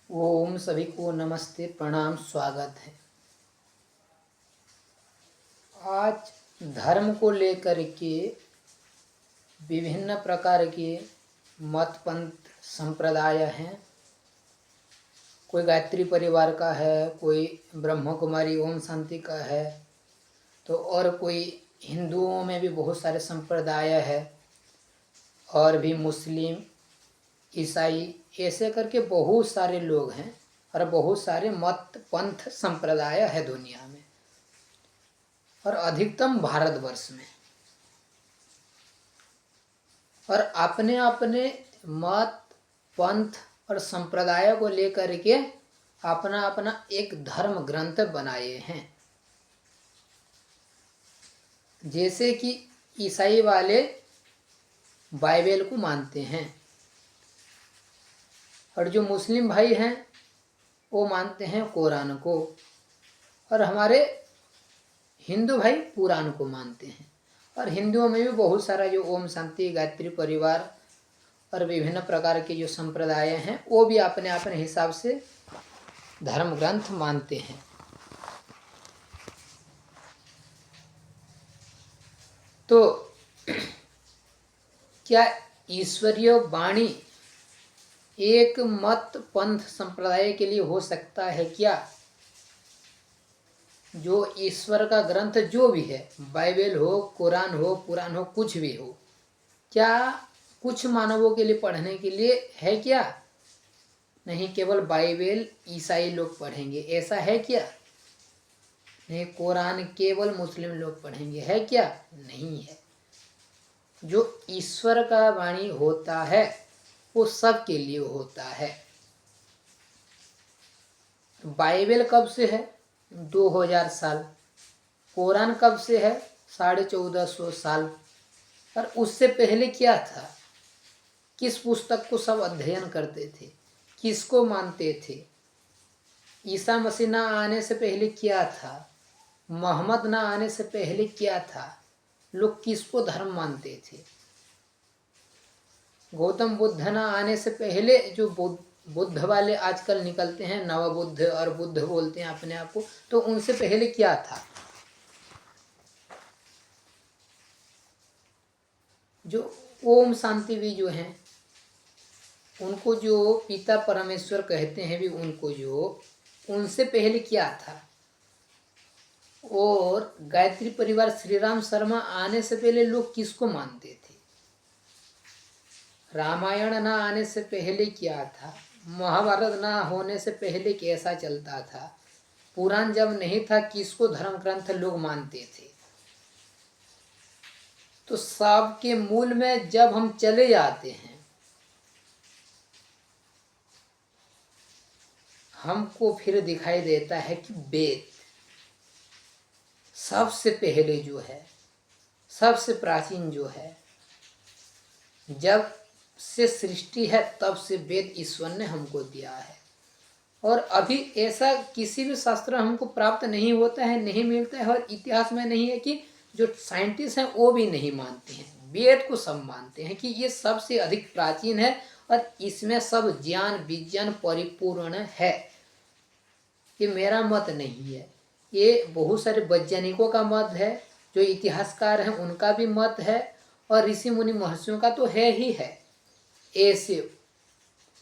ओम सभी को नमस्ते प्रणाम स्वागत है। आज धर्म को लेकर के विभिन्न प्रकार के मत पंथ संप्रदाय हैं। कोई गायत्री परिवार का है, कोई ब्रह्म कुमारी ओम शांति का है, तो और कोई हिंदुओं में भी बहुत सारे संप्रदाय है, और भी मुस्लिम ईसाई, ऐसे करके बहुत सारे लोग हैं और बहुत सारे मत पंथ संप्रदाय है दुनिया में, और अधिकतम भारतवर्ष में। और अपने अपने मत पंथ और संप्रदाय को लेकर के अपना अपना एक धर्म ग्रंथ बनाए हैं। जैसे कि ईसाई वाले बाइबल को मानते हैं, और जो मुस्लिम भाई हैं वो मानते हैं कुरान को, और हमारे हिंदू भाई पुराण को मानते हैं। और हिंदुओं में भी बहुत सारा जो ओम शांति गायत्री परिवार और विभिन्न प्रकार के जो संप्रदाय हैं वो भी अपने अपने हिसाब से धर्म ग्रंथ मानते हैं। तो क्या ईश्वरीय वाणी एक मत पंथ संप्रदाय के लिए हो सकता है क्या? जो ईश्वर का ग्रंथ जो भी है, बाइबल हो, कुरान हो, पुराण हो, कुछ भी हो, क्या कुछ मानवों के लिए पढ़ने के लिए है क्या? नहीं, केवल बाइबल ईसाई लोग पढ़ेंगे, ऐसा है क्या? नहीं, कुरान केवल मुस्लिम लोग पढ़ेंगे, है क्या? नहीं है। जो ईश्वर का वाणी होता है वो सबके लिए होता है। बाइबल कब से है? 2000 साल। कुरान कब से है? 1450 साल। और उससे पहले क्या था? किस पुस्तक को सब अध्ययन करते थे, किसको मानते थे? ईसा मसीह ना आने से पहले क्या था? मोहम्मद ना आने से पहले क्या था? लोग किसको धर्म मानते थे? गौतम बुद्ध ना आने से पहले जो बुद्ध वाले आजकल निकलते हैं, नव बुद्ध और बुद्ध बोलते हैं अपने आप को, तो उनसे पहले क्या था? जो ओम शांति भी जो हैं, उनको जो पिता परमेश्वर कहते हैं भी, उनको जो उनसे पहले क्या था? और गायत्री परिवार श्री राम शर्मा आने से पहले लोग किसको मानते थे? रामायण ना आने से पहले क्या था? महाभारत ना होने से पहले कैसा चलता था? पुराण जब नहीं था, किसको धर्म ग्रंथ लोग मानते थे? तो सबके मूल में जब हम चले जाते हैं, हमको फिर दिखाई देता है कि वेद सबसे पहले जो है, सबसे प्राचीन जो है, जब से सृष्टि है तब से वेद ईश्वर ने हमको दिया है। और अभी ऐसा किसी भी शास्त्र हमको प्राप्त नहीं होता है, नहीं मिलता है, और इतिहास में नहीं है कि जो साइंटिस्ट हैं वो भी नहीं मानते हैं, वेद को सब मानते हैं कि ये सबसे अधिक प्राचीन है और इसमें सब ज्ञान विज्ञान परिपूर्ण है। ये मेरा मत नहीं है, ये बहुत सारे वैज्ञानिकों का मत है, जो इतिहासकार हैं उनका भी मत है, और ऋषि मुनि महर्षियों का तो है ही है। ऐसे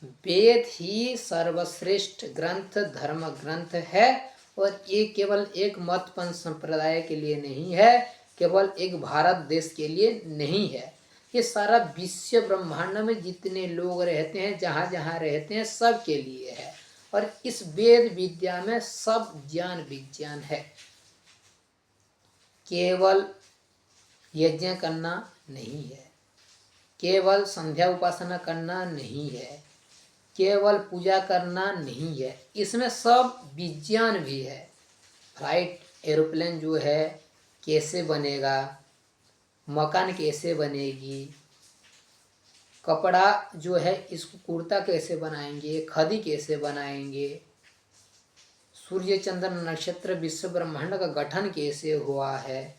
वेद ही सर्वश्रेष्ठ ग्रंथ धर्म ग्रंथ है, और ये केवल एक मत पंथ संप्रदाय के लिए नहीं है, केवल एक भारत देश के लिए नहीं है। ये सारा विश्व ब्रह्मांड में जितने लोग रहते हैं, जहाँ जहाँ रहते हैं, सब के लिए है। और इस वेद विद्या में सब ज्ञान विज्ञान है। केवल यज्ञ करना नहीं है, केवल संध्या उपासना करना नहीं है, केवल पूजा करना नहीं है, इसमें सब विज्ञान भी है। फ्लाइट एरोप्लेन जो है कैसे बनेगा, मकान कैसे बनेगी, कपड़ा जो है इसको कुर्ता कैसे बनाएंगे, खदी कैसे बनाएंगे, सूर्य चंद्र नक्षत्र विश्व ब्रह्मांड का गठन कैसे हुआ है,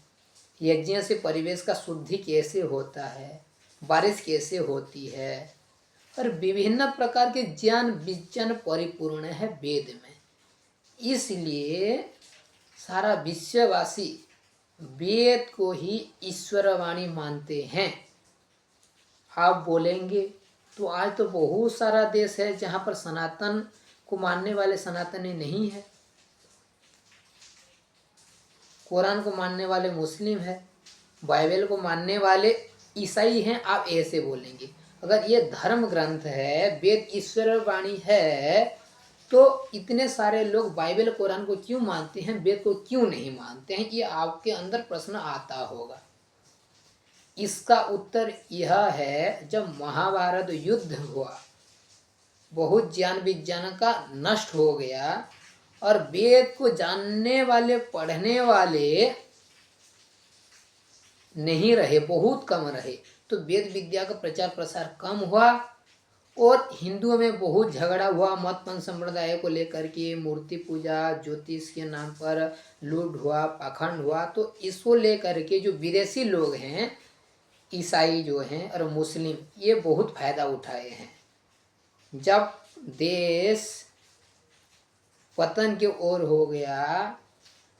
यज्ञ से परिवेश का शुद्धि कैसे होता है, बारिश कैसे होती है, और विभिन्न प्रकार के ज्ञान विज्ञान परिपूर्ण है वेद में। इसलिए सारा विश्ववासी वेद को ही ईश्वरवाणी मानते हैं। आप बोलेंगे तो आज तो बहुत सारा देश है जहाँ पर सनातन को मानने वाले सनातनी नहीं है, कुरान को मानने वाले मुस्लिम है, बाइबल को मानने वाले ईसाई हैं। आप ऐसे बोलेंगे, अगर ये धर्म ग्रंथ है, वेद ईश्वर वाणी है, तो इतने सारे लोग बाइबल कुरान को क्यों मानते हैं, वेद को क्यों नहीं मानते हैं? ये आपके अंदर प्रश्न आता होगा। इसका उत्तर यह है, जब महाभारत युद्ध हुआ, बहुत ज्ञान विज्ञान का नष्ट हो गया और वेद को जानने वाले पढ़ने वाले नहीं रहे, बहुत कम रहे, तो वेद विद्या का प्रचार प्रसार कम हुआ और हिंदुओं में बहुत झगड़ा हुआ मत पंथ संप्रदाय को लेकर के। मूर्ति पूजा, ज्योतिष के नाम पर लूट हुआ, पाखंड हुआ। तो इसको लेकर के जो विदेशी लोग हैं, ईसाई जो हैं और मुस्लिम, ये बहुत फायदा उठाए हैं। जब देश पतन की ओर हो गया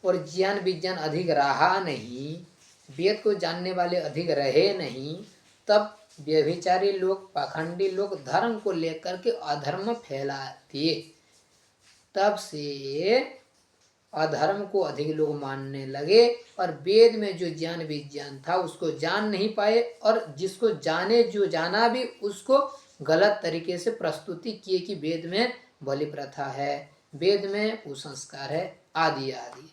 और ज्ञान विज्ञान अधिक रहा नहीं, वेद को जानने वाले अधिक रहे नहीं, तब व्यभिचारी लोग, पाखंडी लोग धर्म को लेकर के अधर्म फैला दिए। तब से अधर्म को अधिक लोग मानने लगे और वेद में जो ज्ञान विज्ञान था उसको जान नहीं पाए, और जिसको जाने, जो जाना भी, उसको गलत तरीके से प्रस्तुति किए कि वेद में बलि प्रथा है, वेद में कुसंस्कार है, आदि आदि।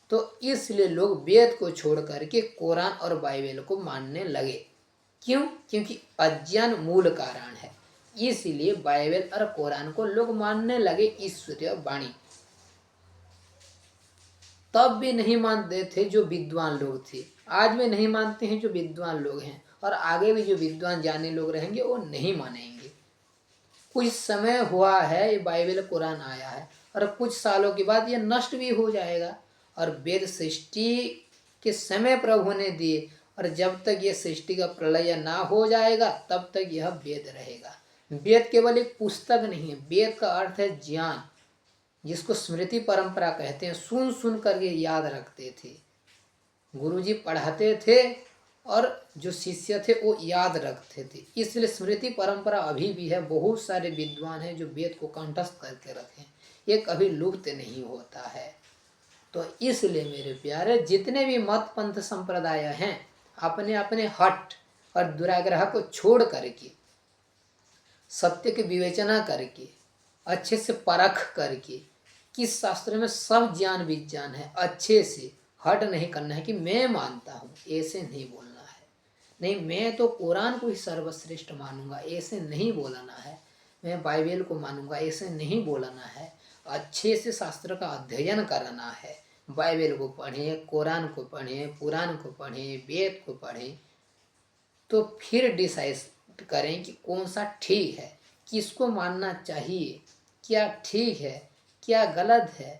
तो इसलिए लोग वेद को छोड़ करके कुरान और बाइबल को मानने लगे। क्यों? क्योंकि अज्ञान मूल कारण है। इसलिए बाइबल और कुरान को लोग मानने लगे ईश्वरीय वाणी। तब भी नहीं मानते थे जो विद्वान लोग थे, आज भी नहीं मानते हैं जो विद्वान लोग हैं, और आगे भी जो विद्वान जाने लोग रहेंगे वो नहीं मानेंगे। कुछ समय हुआ है ये बाइबल कुरान आया है, और कुछ सालों के बाद ये नष्ट भी हो जाएगा। और वेद सृष्टि के समय प्रभु ने दिए, और जब तक ये सृष्टि का प्रलय ना हो जाएगा तब तक यह वेद रहेगा। वेद केवल एक पुस्तक नहीं है, वेद का अर्थ है ज्ञान, जिसको स्मृति परंपरा कहते हैं। सुन सुन करके याद रखते थे, गुरुजी पढ़ाते थे और जो शिष्य थे वो याद रखते थे। इसलिए स्मृति परंपरा अभी भी है। बहुत सारे विद्वान हैं जो वेद को कंठस्थ करके रखें, ये कभी लुप्त नहीं होता है। तो इसलिए मेरे प्यारे, जितने भी मत पंथ संप्रदाय हैं, अपने अपने हट और दुराग्रह को छोड़ करके, सत्य की विवेचना करके, अच्छे से परख करके, किस शास्त्र में सब ज्ञान विज्ञान है, अच्छे से हट नहीं करना है कि मैं मानता हूँ, ऐसे नहीं बोलना है। नहीं, मैं तो कुरान को ही सर्वश्रेष्ठ मानूंगा, ऐसे नहीं बोलना है। मैं बाइबल को मानूंगा, ऐसे नहीं बोलना है। अच्छे से शास्त्र का अध्ययन करना है। बाइबल को पढ़ें, कुरान को पढ़ें, पुराण को पढ़ें, वेद को पढ़ें, तो फिर डिसाइड करें कि कौन सा ठीक है, किसको मानना चाहिए, क्या ठीक है, क्या गलत है।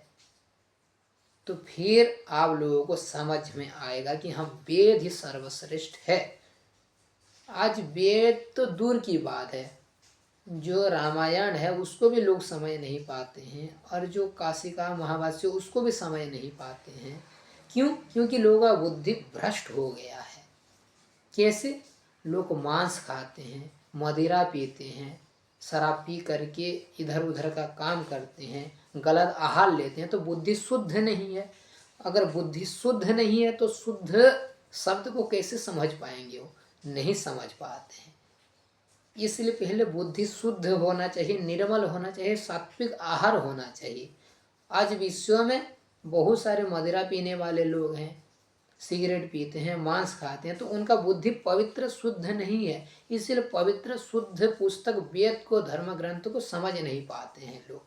तो फिर आप लोगों को समझ में आएगा कि हम वेद ही सर्वश्रेष्ठ है। आज वेद तो दूर की बात है, जो रामायण है उसको भी लोग समझ नहीं पाते हैं, और जो काशी का महाभाष्य उसको भी समझ नहीं पाते हैं। क्यों? क्योंकि लोगों का बुद्धि भ्रष्ट हो गया है। कैसे? लोग मांस खाते हैं, मदिरा पीते हैं, शराब पी करके इधर उधर का काम करते हैं, गलत आहार लेते हैं, तो बुद्धि शुद्ध नहीं है। अगर बुद्धि शुद्ध नहीं है तो शुद्ध शब्द को कैसे समझ पाएंगे? वो नहीं समझ पाते हैं। इसलिए पहले बुद्धि शुद्ध होना चाहिए, निर्मल होना चाहिए, सात्विक आहार होना चाहिए। आज विश्व में बहुत सारे मदिरा पीने वाले लोग हैं, सिगरेट पीते हैं, मांस खाते हैं, तो उनका बुद्धि पवित्र शुद्ध नहीं है। इसलिए पवित्र शुद्ध पुस्तक वेद को, धर्म ग्रंथ को समझ नहीं पाते हैं लोग।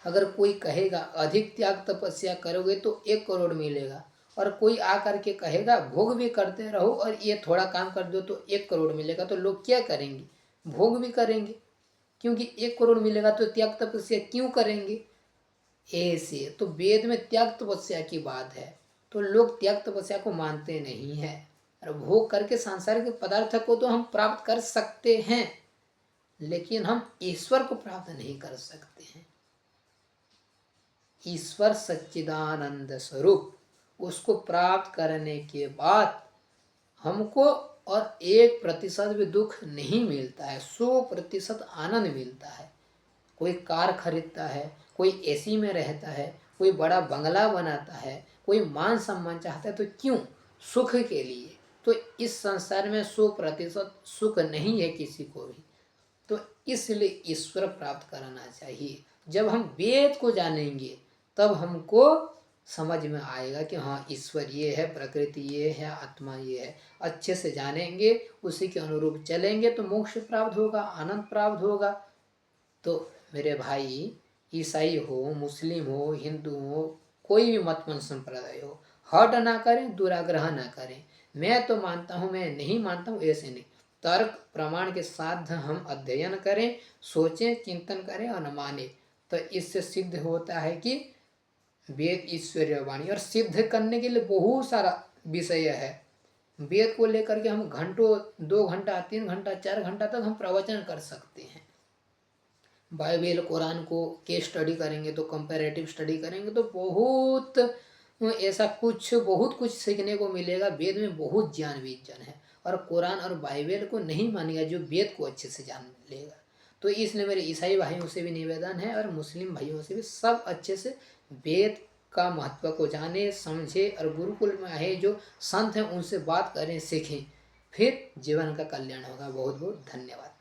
अगर कोई कहेगा अधिक त्याग तपस्या करोगे तो 1 करोड़ मिलेगा, और कोई आकर के कहेगा भोग भी करते रहो और ये थोड़ा काम कर दो तो 1 करोड़ मिलेगा, तो लोग क्या करेंगे? भोग भी करेंगे, क्योंकि 1 करोड़ मिलेगा तो त्याग तपस्या क्यों करेंगे? ऐसे तो वेद में त्याग तपस्या की बात है, तो लोग त्याग तपस्या को मानते नहीं है। और भोग करके सांसारिक पदार्थ को तो हम प्राप्त कर सकते हैं, लेकिन हम ईश्वर को प्राप्त नहीं कर सकते हैं। ईश्वर सच्चिदानंद स्वरूप, उसको प्राप्त करने के बाद हमको और 1% भी दुख नहीं मिलता है, 100% आनंद मिलता है। कोई कार खरीदता है, कोई एसी में रहता है, कोई बड़ा बंगला बनाता है, कोई मान सम्मान चाहता है, तो क्यों? सुख के लिए। तो इस संसार में 100% सुख नहीं है किसी को भी, तो इसलिए ईश्वर प्राप्त करना चाहिए। जब हम वेद को जानेंगे तब हमको समझ में आएगा कि हाँ, ईश्वर ये है, प्रकृति ये है, आत्मा ये है। अच्छे से जानेंगे, उसी के अनुरूप चलेंगे तो मोक्ष प्राप्त होगा, आनंद प्राप्त होगा। तो मेरे भाई, ईसाई हो, मुस्लिम हो, हिंदू हो, कोई भी मत मन संप्रदाय हो, हट ना करें, दुराग्रह ना करें। मैं तो मानता हूँ, मैं नहीं मानता हूँ, ऐसे नहीं। तर्क प्रमाण के साथ हम अध्ययन करें, सोचें, चिंतन करें और माने, तो इससे सिद्ध होता है कि वेद ईश्वरीय वाणी। और सिद्ध करने के लिए बहुत सारा विषय है। वेद को लेकर के हम घंटों, 2 घंटा, 3 घंटा, 4 घंटा तक हम प्रवचन कर सकते हैं। बाइबल कुरान को के स्टडी करेंगे तो, कंपैरेटिव स्टडी करेंगे तो बहुत ऐसा कुछ, बहुत कुछ सीखने को मिलेगा। वेद में बहुत ज्ञान विज्ञान है, और कुरान और बाइबल को नहीं मानेगा जो वेद को अच्छे से जान लेगा। तो इसलिए मेरे ईसाई भाइयों से भी निवेदन है, और मुस्लिम भाइयों से भी, सब अच्छे से वेद का महत्व को जाने, समझे, और गुरुकुल में आए जो संत हैं उनसे बात करें, सीखें, फिर जीवन का कल्याण होगा। बहुत बहुत धन्यवाद।